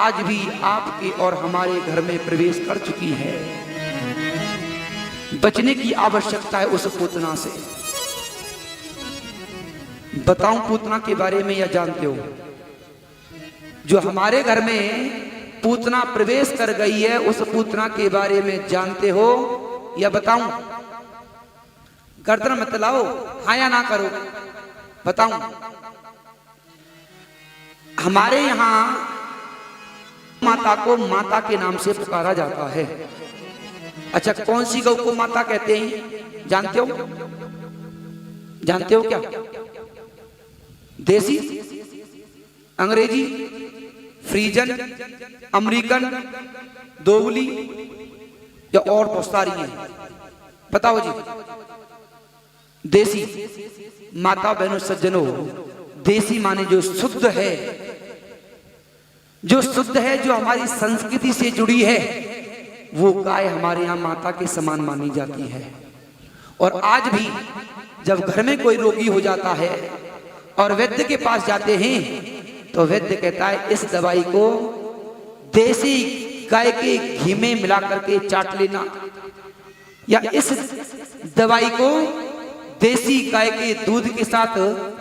आज भी आपके और हमारे घर में प्रवेश कर चुकी है। बचने की आवश्यकता है उस पूतना से। बताऊं पूतना के बारे में या जानते हो? जो हमारे घर में पूतना प्रवेश कर गई है उस पूतना के बारे में जानते हो या बताऊं? गर्दन मत लाओ, हाँ या ना करो, बताऊं? हमारे यहां माता को माता के नाम से पुकारा जाता है। अच्छा, कौन सी गौ को माता कहते हैं जानते हो? जानते हो क्या? देसी, अंग्रेजी, फ्रीजन, अमेरिकन, दोगली या और बहुत सारी हैं, बताओ जी। देसी माता बहनों सज्जनों, देसी माने जो शुद्ध है, जो शुद्ध है, जो हमारी संस्कृति से जुड़ी है, वो गाय हमारे यहाँ माता के समान मानी जाती है। और आज भी जब घर में कोई रोगी हो जाता है और वैद्य के पास जाते हैं तो वैद्य कहता है इस दवाई को देसी गाय के घी में मिला करके चाट लेना, या इस दवाई को देसी गाय के दूध के साथ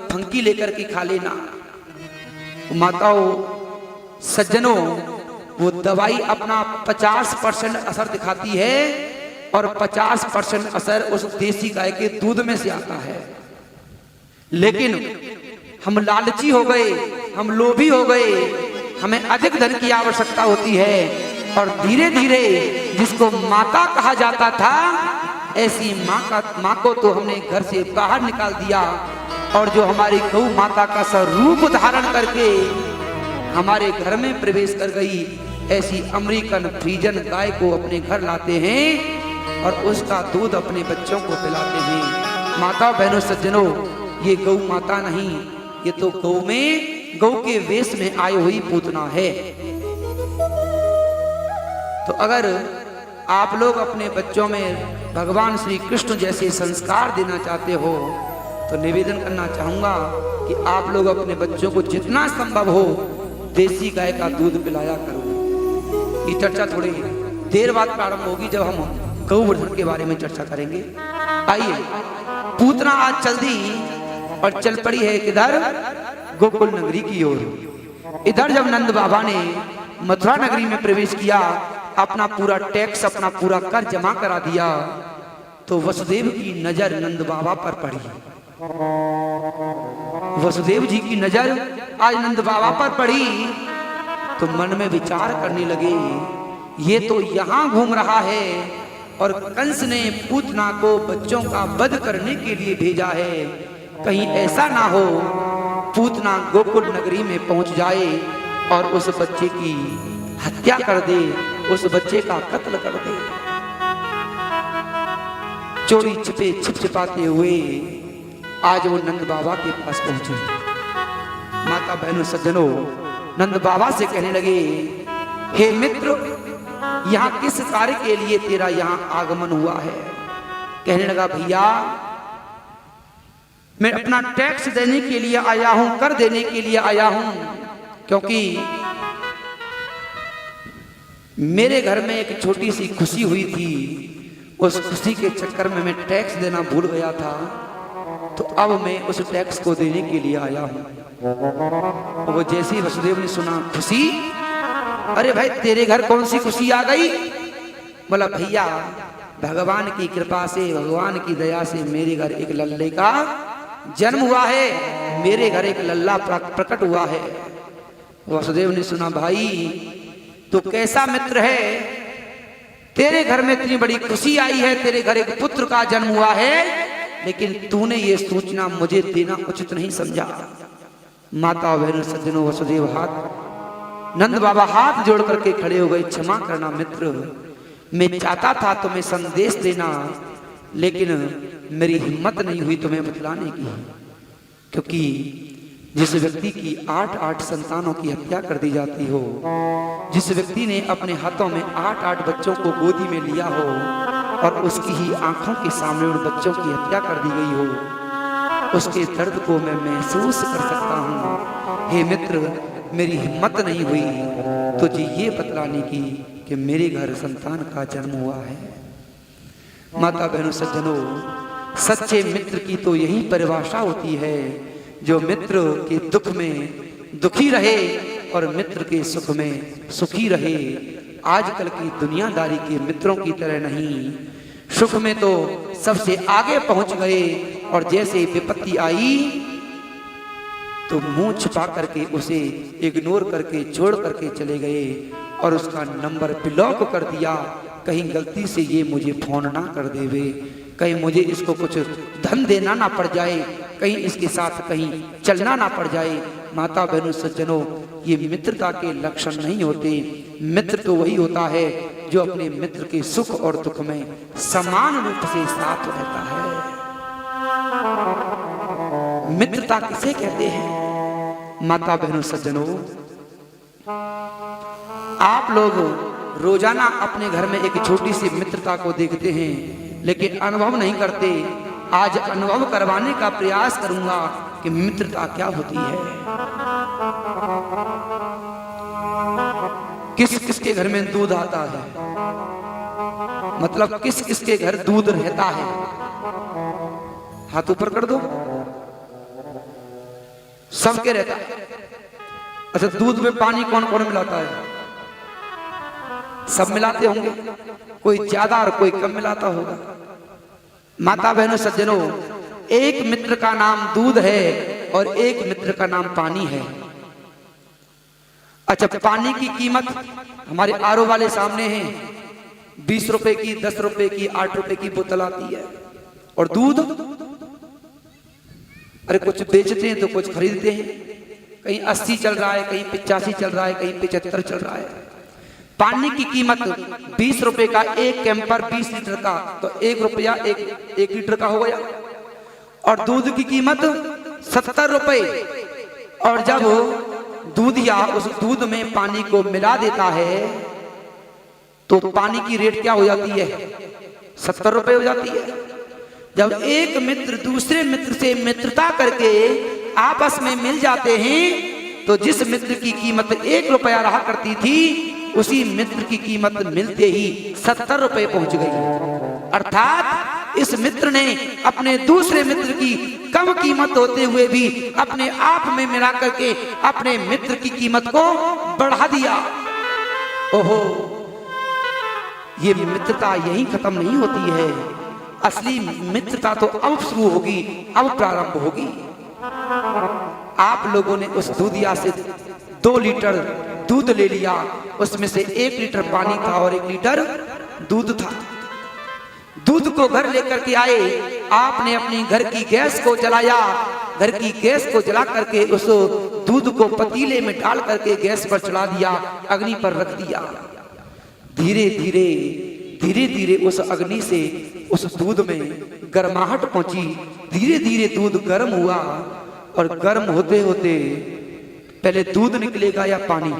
फंकी लेकर के खा लेना। माताओं सज्जनों, वो दवाई अपना 50% असर दिखाती है और 50% असर उस देसी गाय के दूध में से आता है। लेकिन हम लालची हो गए, हम लोभी हो गए, हमें अधिक धन की आवश्यकता होती है और धीरे धीरे जिसको माता कहा जाता था ऐसी माँ को तो हमने घर से बाहर निकाल दिया। और जो हमारी गौ माता का स्वरूप धारण करके हमारे घर में प्रवेश कर गई, ऐसी अमेरिकन फ्रीजन गाय को अपने घर लाते हैं और उसका दूध अपने बच्चों को पिलाते हैं। माता बहनों सज्जनों, ये गौ माता नहीं, ये तो गौ के वेश में आई हुई पूतना है। तो अगर आप लोग अपने बच्चों में भगवान श्री कृष्ण जैसे संस्कार देना चाहते हो तो निवेदन करना चाहूंगा कि आप लोग अपने बच्चों को जितना संभव हो देसी गाय का दूध पिलाया करो। ये चर्चा थोड़ी देर बाद प्रारंभ होगी जब हम गौवर्धन के बारे में चर्चा करेंगे। आइए, पूतना आज चल दी और चल पड़ी है किधर? गोकुल नगरी की ओर। इधर जब नंद बाबा ने मथुरा नगरी में प्रवेश किया, अपना पूरा टैक्स, अपना पूरा कर जमा करा दिया, तो वसुदेव की नजर नंद बाबा पर पड़ी। वसुदेव जी की नजर आज नंद बाबा पर पड़ी तो मन में विचार करने लगे, ये तो यहाँ घूम रहा है और कंस ने पूतना को बच्चों का वध करने के लिए भेजा है। कहीं ऐसा ना हो पूतना गोकुल नगरी में पहुंच जाए और उस बच्चे की हत्या कर दे, उस बच्चे का कत्ल कर दे। चोरी छिपे छिपाते हुए आज वो नंद बाबा के पास पहुंचे। माता बहनों सज्जनों, नंद बाबा से कहने लगे, हे मित्र, यहाँ किस कार्य के लिए तेरा यहाँ आगमन हुआ है? कहने लगा, भैया मैं अपना टैक्स देने के लिए आया हूं, कर देने के लिए आया हूं, क्योंकि मेरे घर में एक छोटी सी खुशी हुई थी, उस खुशी के चक्कर में मैं टैक्स देना भूल गया था, तो अब मैं उस टैक्स को देने के लिए आया हूं। वो जैसे ही वसुदेव ने सुना खुशी, अरे भाई तेरे घर कौन सी खुशी आ गई? बोला, भैया भगवान की कृपा से, भगवान की दया से मेरे घर एक लल्ले का जन्म हुआ है, मेरे घर एक लल्ला प्रकट हुआ है। वसुदेव ने सुना, भाई तो कैसा मित्र है, तेरे घर में इतनी बड़ी खुशी आई है, तेरे घर एक पुत्र का जन्म हुआ है, लेकिन तूने ये सूचना मुझे देना उचित नहीं समझा। माता बहनों सज्जनों, वसुदेव नंद बाबा हाथ जोड़ करके खड़े हो गए, क्षमा करना मित्र, मैं चाहता था तुम्हें संदेश देना, लेकिन मेरी हिम्मत नहीं हुई तुम्हें बतलाने की, क्योंकि जिस व्यक्ति की 8-8 संतानों की हत्या कर दी जाती हो, जिस व्यक्ति ने अपने हाथों में 8-8 बच्चों को गोदी में लिया हो और उसकी ही आंखों के सामने उन बच्चों की हत्या कर दी गई हो, उसके दर्द को मैं महसूस कर सकता हूँ। हे मित्र, मेरी हिम्मत नहीं हुई तुझे ये बतलाने की कि मेरे घर संतान का जन्म हुआ है। माता बहनों सज्जनों, सच्चे मित्र की तो यही परिभाषा होती है, जो मित्र के दुख में दुखी रहे और मित्र के सुख में सुखी रहे। आजकल की दुनियादारी के मित्रों की तरह नहीं, सुख में तो सबसे आगे पहुंच गए और जैसे विपत्ति आई तो मुंह छुपा करके उसे इग्नोर करके छोड़ करके चले गए और उसका नंबर ब्लॉक कर दिया। कहीं गलती से ये मुझे फोन ना कर देवे, कहीं मुझे इसको कुछ धन देना ना पड़ जाए, कहीं इसके साथ कहीं चलना ना पड़ जाए। माता बहनों सज्जनों, ये मित्रता के लक्षण नहीं होते। मित्र तो वही होता है जो अपने मित्र के सुख और दुख में समान रूप से साथ रहता है। मित्रता किसे कहते हैं? माता बहनों सज्जनों, आप लोग रोजाना अपने घर में एक छोटी सी मित्रता को देखते हैं, लेकिन अनुभव नहीं करते। आज अनुभव करवाने का प्रयास करूंगा कि मित्रता क्या होती है। किस किसके घर में दूध आता है, मतलब किस किसके घर दूध रहता है? हाथ ऊपर कर दो। सबके रहता है। अच्छा, दूध में पानी कौन कौन मिलाता है? सब मिलाते होंगे, कोई ज्यादा और कोई कम मिलाता होगा। माता बहनों सज्जनों, एक मित्र का नाम दूध है और एक मित्र का नाम पानी है। अच्छा, पानी की कीमत हमारे आरओ वाले सामने है, 20 रुपए की, 10 रुपए की, 8 रुपए की बोतल आती है। और दूध, अरे कुछ बेचते हैं तो कुछ खरीदते हैं, कहीं 80 चल रहा है, कहीं 85 चल रहा है, कहीं 75 चल रहा है। पानी की कीमत 20 रुपए का एक कैंपर 20 लीटर का, तो 1 रुपया एक लीटर का हो गया। और दूध की कीमत 70 रुपए। और जब दूधिया उस दूध में पानी को मिला देता है तो पानी की रेट क्या हो जाती है? 70 रुपए हो जाती है। जब एक मित्र दूसरे मित्र से मित्रता करके आपस में मिल जाते हैं तो जिस मित्र की कीमत 1 रुपया रहा करती थी, उसी मित्र की कीमत मिलते ही 70 रुपए पहुंच गई। अर्थात इस मित्र ने अपने दूसरे मित्र की कम कीमत होते हुए भी अपने आप में मिला करके अपने मित्र की कीमत को बढ़ा दिया। ओहो, ये मित्रता यही खत्म नहीं होती है। असली मित्रता तो अब शुरू होगी, अब प्रारंभ होगी। आप लोगों ने उस दूधिया से 2 लीटर दूध ले लिया, उसमें से 1 लीटर पानी था और 1 लीटर दूध था। दूध को घर लेकर के आए, आपने अपनी घर की गैस को जलाया, घर की गैस को जला करके उस दूध को पतीले में डाल करके गैस पर चढ़ा दिया, अग्नि पर रख दिया। धीरे धीरे धीरे धीरे उस अग्नि से उस दूध में गर्माहट पहुंची। धीरे धीरे दूध गर्म हुआ और गर्म होते होते पहले दूध निकलेगा या पानी?